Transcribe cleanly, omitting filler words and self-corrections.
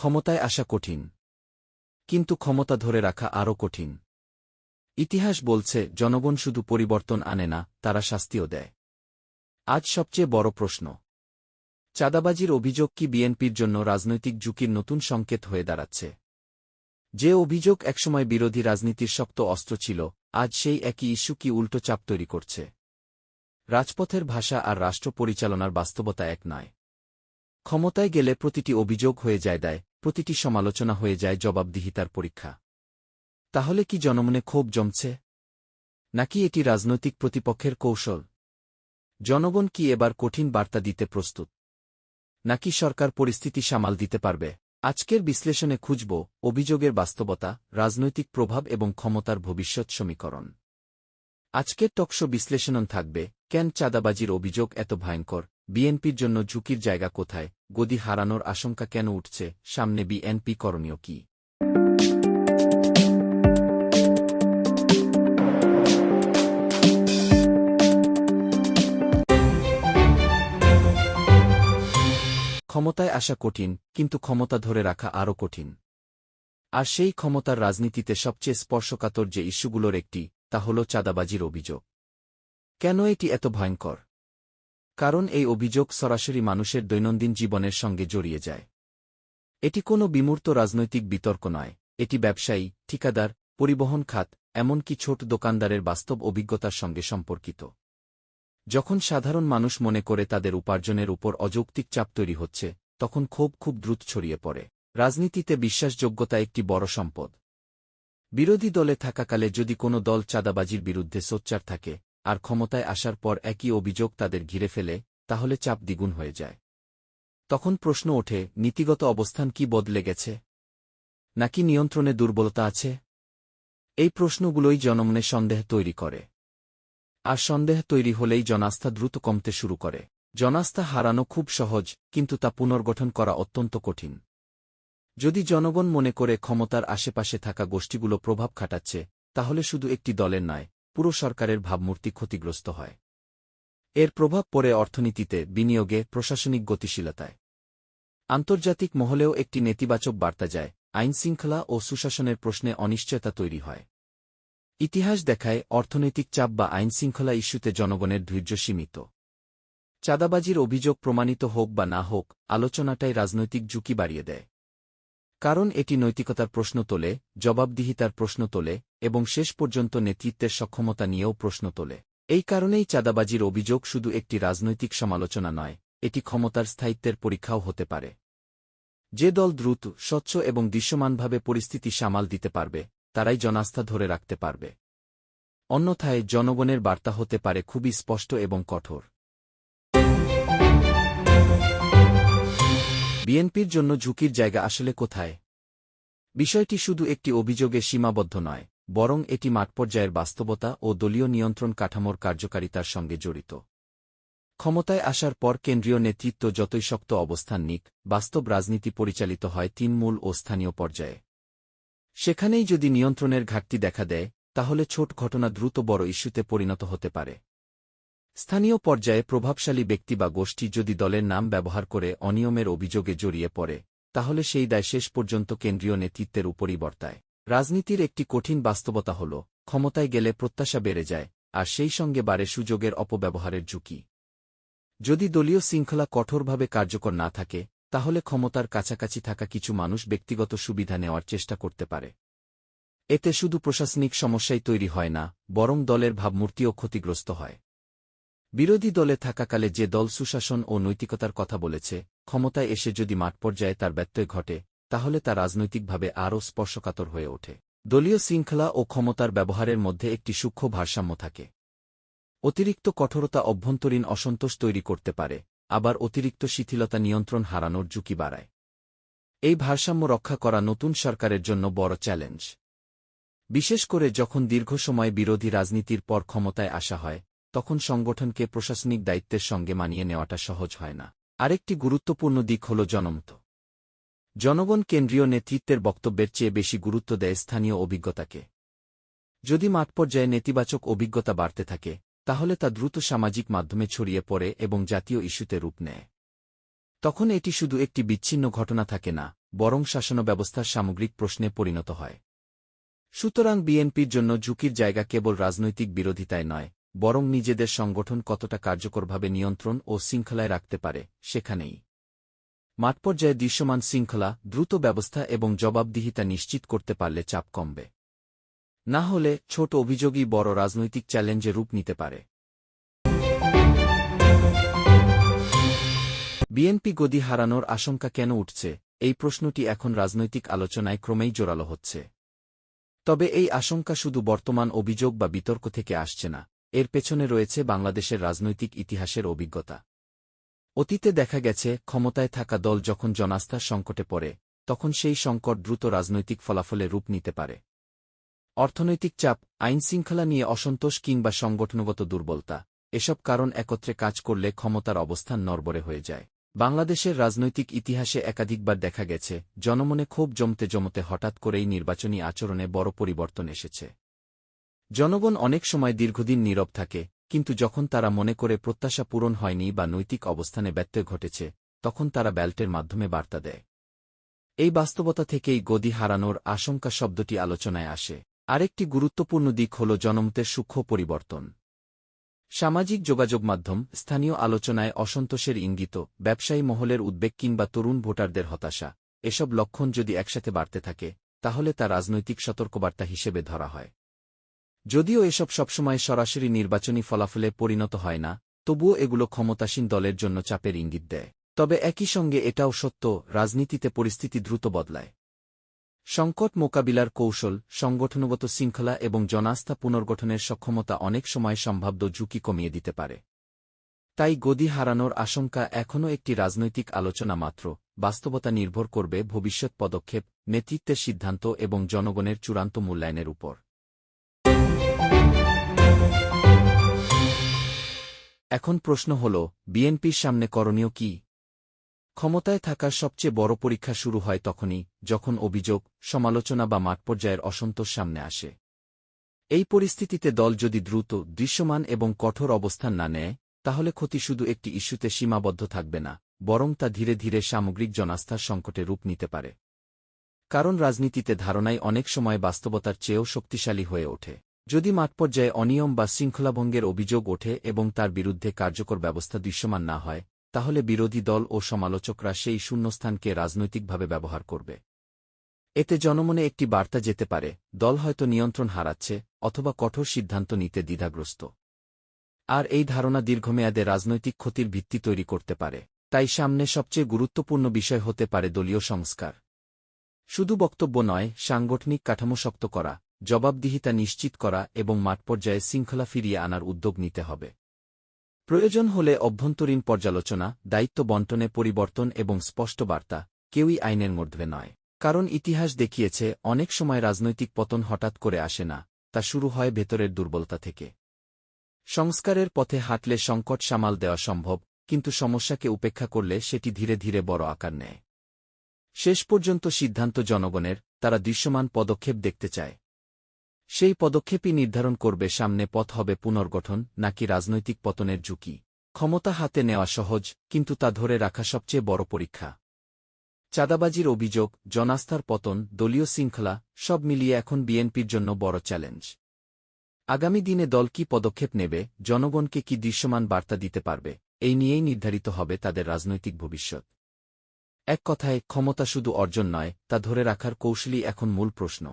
ক্ষমতায় আসা কঠিন, কিন্তু ক্ষমতা ধরে রাখা আরও কঠিন। ইতিহাস বলছে জনগণ শুধু পরিবর্তন আনে না, তারা শাস্তিও দেয়। আজ সবচেয়ে বড় প্রশ্ন, চাঁদাবাজির অভিযোগ কি বিএনপির জন্য রাজনৈতিক ঝুঁকির নতুন সংকেত হয়ে দাঁড়াচ্ছে? যে অভিযোগ একসময় বিরোধী রাজনীতির শক্ত অস্ত্র ছিল, আজ সেই একই ইস্যু কি উল্টো চাপ তৈরি করছে? রাজপথের ভাষা আর রাষ্ট্র পরিচালনার বাস্তবতা এক নয়। ক্ষমতায় গেলে প্রতিটি অভিযোগ হয়ে যায় দায়, প্রতিটি সমালোচনা হয়ে যায় জবাবদিহিতার পরীক্ষা। তাহলে কি জনমনে ক্ষোভ জমছে? নাকি এটি রাজনৈতিক প্রতিপক্ষের কৌশল? জনগণ কি এবার কঠিন বার্তা দিতে প্রস্তুত? নাকি সরকার পরিস্থিতি সামাল দিতে পারবে? আজকের বিশ্লেষণে খুঁজব অভিযোগের বাস্তবতা, রাজনৈতিক প্রভাব এবং ক্ষমতার ভবিষ্যৎ সমীকরণ। আজকের টকশো বিশ্লেষণ থাকবে, কেন চাঁদাবাজির অভিযোগ এত ভয়ঙ্কর, বিএনপির জন্য ঝুঁকির জায়গা কোথায়, গদি হারানোর আশঙ্কা কেন উঠছে, সামনে বিএনপি করণীয় কি? ক্ষমতায় আসা কঠিন, কিন্তু ক্ষমতা ধরে রাখা আরও কঠিন। আর সেই ক্ষমতার রাজনীতিতে সবচেয়ে স্পর্শকাতর যে ইস্যুগুলোর একটি, তা হল চাঁদাবাজির অভিযোগ। কেন এটি এত ভয়ঙ্কর? কারণ এই অভিযোগ সরাসরি মানুষের দৈনন্দিন জীবনের সঙ্গে জড়িয়ে যায়। এটি কোনো বিমূর্ত রাজনৈতিক বিতর্ক নয়, এটি ব্যবসায়ী, ঠিকাদার, পরিবহন খাত, এমনকি ছোট দোকানদারের বাস্তব অভিজ্ঞতার সঙ্গে সম্পর্কিত। যখন সাধারণ মানুষ মনে করে তাদের উপার্জনের উপর অযৌক্তিক চাপ তৈরি হচ্ছে, তখন ক্ষোভ খুব দ্রুত ছড়িয়ে পড়ে। রাজনীতিতে বিশ্বাসযোগ্যতা একটি বড় সম্পদ। বিরোধী দলে থাকাকালে যদি কোনো দল চাঁদাবাজির বিরুদ্ধে সোচ্চার থাকে, আর ক্ষমতায় আসার পর একই অভিযোগ তাদের ঘিরে ফেলে, তাহলে চাপ দ্বিগুণ হয়ে যায়। তখন প্রশ্ন ওঠে, নীতিগত অবস্থান কি বদলে গেছে? নাকি নিয়ন্ত্রণে দুর্বলতা আছে? এই প্রশ্নগুলোই জনমনে সন্দেহ তৈরি করে। আর সন্দেহ তৈরি হলেই জনাস্থা দ্রুত কমতে শুরু করে। জনাস্থা হারানো খুব সহজ, কিন্তু তা পুনর্গঠন করা অত্যন্ত কঠিন। যদি জনগণ মনে করে ক্ষমতার আশেপাশে থাকা গোষ্ঠীগুলো প্রভাব খাটাচ্ছে, তাহলে শুধু একটি দলের নয়, পুরো সরকারের ভাবমূর্তি ক্ষতিগ্রস্ত হয়। এর প্রভাব পড়ে অর্থনীতিতে, বিনিয়োগে, প্রশাসনিক গতিশীলতায়। আন্তর্জাতিক মহলেও একটি নেতিবাচক বার্তা যায়, আইনশৃঙ্খলা ও সুশাসনের প্রশ্নে অনিশ্চয়তা তৈরি হয়। ইতিহাস দেখায়, অর্থনৈতিক চাপ বা আইনশৃঙ্খলা ইস্যুতে জনগণের ধৈর্য সীমিত। চাঁদাবাজির অভিযোগ প্রমাণিত হোক বা না হোক, আলোচনাটাই রাজনৈতিক ঝুঁকি বাড়িয়ে দেয়। কারণ এটি নৈতিকতার প্রশ্ন তোলে, জবাবদিহিতার প্রশ্ন তোলে, এবং শেষ পর্যন্ত নেতৃত্বের সক্ষমতা নিয়েও প্রশ্ন তোলে। এই কারণেই চাঁদাবাজির অভিযোগ শুধু একটি রাজনৈতিক সমালোচনা নয়, এটি ক্ষমতার স্থায়িত্বের পরীক্ষাও হতে পারে। যে দল দ্রুত, স্বচ্ছ এবং দৃশ্যমানভাবে পরিস্থিতি সামাল দিতে পারবে, তারাই জনাস্থা ধরে রাখতে পারবে। অন্যথায় জনগণের বার্তা হতে পারে খুবই স্পষ্ট এবং কঠোর। বিএনপির জন্য ঝুঁকির জায়গা আসলে কোথায়? বিষয়টি শুধু একটি অভিযোগে সীমাবদ্ধ নয়, বরং এটি মাঠপর্যায়ের বাস্তবতা ও দলীয় নিয়ন্ত্রণ কাঠামোর কার্যকারিতার সঙ্গে জড়িত। ক্ষমতায় আসার পর কেন্দ্রীয় নেতৃত্ব যতই শক্ত অবস্থান নিক, বাস্তব রাজনীতি পরিচালিত হয় তৃণমূল ও স্থানীয় পর্যায়ে। সেখানেই যদি নিয়ন্ত্রণের ঘাটতি দেখা দেয়, তাহলে ছোট ঘটনা দ্রুত বড় ইস্যুতে পরিণত হতে পারে। স্থানীয় পর্যায়ে প্রভাবশালী ব্যক্তি বা গোষ্ঠী যদি দলের নাম ব্যবহার করে অনিয়মের অভিযোগে জড়িয়ে পড়ে, তাহলে সেই দায় শেষ পর্যন্ত কেন্দ্রীয় নেতৃত্বের উপরই বর্তায়। রাজনীতির একটি কঠিন বাস্তবতা হল, ক্ষমতায় গেলে প্রত্যাশা বেড়ে যায়, আর সেই সঙ্গে বাড়ে সুযোগের অপব্যবহারের ঝুঁকি। যদি দলীয় শৃঙ্খলা কঠোরভাবে কার্যকর না থাকে, তাহলে ক্ষমতার কাছাকাছি থাকা কিছু মানুষ ব্যক্তিগত সুবিধা নেওয়ার চেষ্টা করতে পারে। এতে শুধু প্রশাসনিক সমস্যাই তৈরি হয় না, বরং দলের ভাবমূর্তিও ক্ষতিগ্রস্ত হয়। বিরোধী দলে থাকাকালে যে দল সুশাসন ও নৈতিকতার কথা বলেছে, ক্ষমতায় এসে যদি মাঠপর্যায়ে তার ব্যত্যয় ঘটে, তাহলে তা রাজনৈতিকভাবে আরও স্পর্শকাতর হয়ে ওঠে। দলীয় শৃঙ্খলা ও ক্ষমতার ব্যবহারের মধ্যে একটি সূক্ষ্ম ভারসাম্য থাকে। অতিরিক্ত কঠোরতা অভ্যন্তরীণ অসন্তোষ তৈরি করতে পারে, আবার অতিরিক্ত শিথিলতা নিয়ন্ত্রণ হারানোর ঝুঁকি বাড়ায়। এই ভারসাম্য রক্ষা করা নতুন সরকারের জন্য বড় চ্যালেঞ্জ। বিশেষ করে যখন দীর্ঘ সময় বিরোধী রাজনীতির পর ক্ষমতায় আসা হয়, তখন সংগঠনকে প্রশাসনিক দায়িত্বের সঙ্গে মানিয়ে নেওয়াটা সহজ হয় না। আরেকটি গুরুত্বপূর্ণ দিক হল জনমত। জনগণ কেন্দ্রীয় নেতৃত্বের বক্তব্যের চেয়ে বেশি গুরুত্ব দেয় স্থানীয় অভিজ্ঞতাকে। যদি মাঠপর্যায়ে নেতিবাচক অভিজ্ঞতা বাড়তে থাকে, তাহলে তা দ্রুত সামাজিক মাধ্যমে ছড়িয়ে পড়ে এবং জাতীয় ইস্যুতে রূপ নেয়। তখন এটি শুধু একটি বিচ্ছিন্ন ঘটনা থাকে না, বরং শাসনব্যবস্থার সামগ্রিক প্রশ্নে পরিণত হয়। সুতরাং বিএনপির জন্য ঝুঁকির জায়গা কেবল রাজনৈতিক বিরোধিতায় নয়, বরং নিজেদের সংগঠন কতটা কার্যকরভাবে নিয়ন্ত্রণ ও শৃঙ্খলায় রাখতে পারে সেখানেই। মাঠপর্যায়ে দৃশ্যমান শৃঙ্খলা, দ্রুত ব্যবস্থা এবং জবাবদিহিতা নিশ্চিত করতে পারলে চাপ কমবে। না হলে ছোট অভিযোগই বড় রাজনৈতিক চ্যালেঞ্জে রূপ নিতে পারে। বিএনপি গদি হারানোর আশঙ্কা কেন উঠছে, এই প্রশ্নটি এখন রাজনৈতিক আলোচনায় ক্রমেই জোরালো হচ্ছে। তবে এই আশঙ্কা শুধু বর্তমান অভিযোগ বা বিতর্ক থেকে আসছে না, এর পেছনে রয়েছে বাংলাদেশের রাজনৈতিক ইতিহাসের অভিজ্ঞতা। অতীতে দেখা গেছে, ক্ষমতায় থাকা দল যখন জনাস্থার সংকটে পড়ে, তখন সেই সংকট দ্রুত রাজনৈতিক ফলাফলে রূপ নিতে পারে। অর্থনৈতিক চাপ, আইনশৃঙ্খলা নিয়ে অসন্তোষ কিংবা সংগঠনগত দুর্বলতা, এসব কারণ একত্রে কাজ করলে ক্ষমতার অবস্থান নড়বড়ে হয়ে যায়। বাংলাদেশের রাজনৈতিক ইতিহাসে একাধিকবার দেখা গেছে, জনমনে ক্ষোভ জমতে হঠাৎ করেই নির্বাচনী আচরণে বড় পরিবর্তন এসেছে। জনগণ অনেক সময় দীর্ঘদিন নীরব থাকে, কিন্তু যখন তারা মনে করে প্রত্যাশা পূরণ হয়নি বা নৈতিক অবস্থানে ব্যত্যয় ঘটেছে, তখন তারা ব্যালটের মাধ্যমে বার্তা দেয়। এই বাস্তবতা থেকেই গদি হারানোর আশঙ্কা শব্দটি আলোচনায় আসে। আরেকটি গুরুত্বপূর্ণ দিক হল জনমতের সূক্ষ্ম পরিবর্তন। সামাজিক যোগাযোগ মাধ্যম, স্থানীয় আলোচনায় অসন্তোষের ইঙ্গিত, ব্যবসায়ী মহলের উদ্বেগ কিংবা তরুণ ভোটারদের হতাশা, এসব লক্ষণ যদি একসাথে বাড়তে থাকে, তাহলে তা রাজনৈতিক সতর্কবার্তা হিসেবে ধরা হয়। যদিও এসব সবসময় সরাসরি নির্বাচনী ফলাফলে পরিণত হয় না, তবুও এগুলো ক্ষমতাসীন দলের জন্য চাপের ইঙ্গিত দেয়। তবে একই সঙ্গে এটাও সত্য, রাজনীতিতে পরিস্থিতি দ্রুত বদলায়। সংকট মোকাবিলার কৌশল, সংগঠনগত শৃঙ্খলা এবং জনাস্থা পুনর্গঠনের সক্ষমতা অনেক সময় সম্ভাব্য ঝুঁকি কমিয়ে দিতে পারে। তাই গদি হারানোর আশঙ্কা এখনও একটি রাজনৈতিক আলোচনা মাত্র, বাস্তবতা নির্ভর করবে ভবিষ্যৎ পদক্ষেপ, নেতৃত্বের সিদ্ধান্ত এবং জনগণের চূড়ান্ত মূল্যায়নের উপর। এখন প্রশ্ন হল, বিএনপির সামনে করণীয় কি? ক্ষমতায় থাকার সবচেয়ে বড় পরীক্ষা শুরু হয় তখনই, যখন অভিযোগ, সমালোচনা বা মাঠপর্যায়ের অসন্তোষ সামনে আসে। এই পরিস্থিতিতে দল যদি দ্রুত, দৃশ্যমান এবং কঠোর অবস্থান না নেয়, তাহলে ক্ষতি শুধু একটি ইস্যুতে সীমাবদ্ধ থাকবে না, বরং তা ধীরে ধীরে সামগ্রিক জনাস্থার সংকটে রূপ নিতে পারে। কারণ রাজনীতিতে ধারণাই অনেক সময় বাস্তবতার চেয়েও শক্তিশালী হয়ে ওঠে। যদি মাঠপর্যায়ে অনিয়ম বা শৃঙ্খলাভঙ্গের অভিযোগ ওঠে এবং তার বিরুদ্ধে কার্যকর ব্যবস্থা দৃশ্যমান না হয়, তাহলে বিরোধী দল ও সমালোচকরা সেই শূন্যস্থানকে রাজনৈতিকভাবে ব্যবহার করবে। এতে জনমনে একটি বার্তা যেতে পারে, দল হয়তো নিয়ন্ত্রণ হারাচ্ছে, অথবা কঠোর সিদ্ধান্ত নিতে দ্বিধাগ্রস্ত। আর এই ধারণা দীর্ঘমেয়াদে রাজনৈতিক ক্ষতির ভিত্তি তৈরি করতে পারে। তাই সামনে সবচেয়ে গুরুত্বপূর্ণ বিষয় হতে পারে দলীয় সংস্কার। শুধু বক্তব্য নয়, সাংগঠনিক কাঠামো শক্ত করা, জবাবদিহিতা নিশ্চিত করা এবং মাঠপর্যায়ে শৃঙ্খলা ফিরিয়ে আনার উদ্যোগ নিতে হবে। প্রয়োজন হলে অভ্যন্তরীণ পর্যালোচনা, দায়িত্ব বণ্টনে পরিবর্তন এবং স্পষ্ট বার্তা, কেউই আইনের মধ্যে নয়। কারণ ইতিহাস দেখিয়েছে, অনেক সময় রাজনৈতিক পতন হঠাৎ করে আসে না, তা শুরু হয় ভেতরের দুর্বলতা থেকে। সংস্কারের পথে হাঁটলে সংকট সামাল দেওয়া সম্ভব, কিন্তু সমস্যাকে উপেক্ষা করলে সেটি ধীরে ধীরে বড় আকার নেয়। শেষ পর্যন্ত সিদ্ধান্ত জনগণের, তারা দৃশ্যমান পদক্ষেপ দেখতে চায়। সেই পদক্ষেপই নির্ধারণ করবে সামনে পথ হবে পুনর্গঠন নাকি রাজনৈতিক পতনের ঝুঁকি। ক্ষমতা হাতে নেওয়া সহজ, কিন্তু তা ধরে রাখা সবচেয়ে বড় পরীক্ষা। চাঁদাবাজির অভিযোগ, জনাস্থার পতন, দলীয় শৃঙ্খলা, সব মিলিয়ে এখন বিএনপির জন্য বড় চ্যালেঞ্জ। আগামী দিনে দল কি পদক্ষেপ নেবে, জনগণকে কি দৃশ্যমান বার্তা দিতে পারবে, এই নিয়েই নির্ধারিত হবে তাদের রাজনৈতিক ভবিষ্যৎ। এক কথায়, ক্ষমতা শুধু অর্জন নয়, তা ধরে রাখার কৌশলই এখন মূল প্রশ্ন।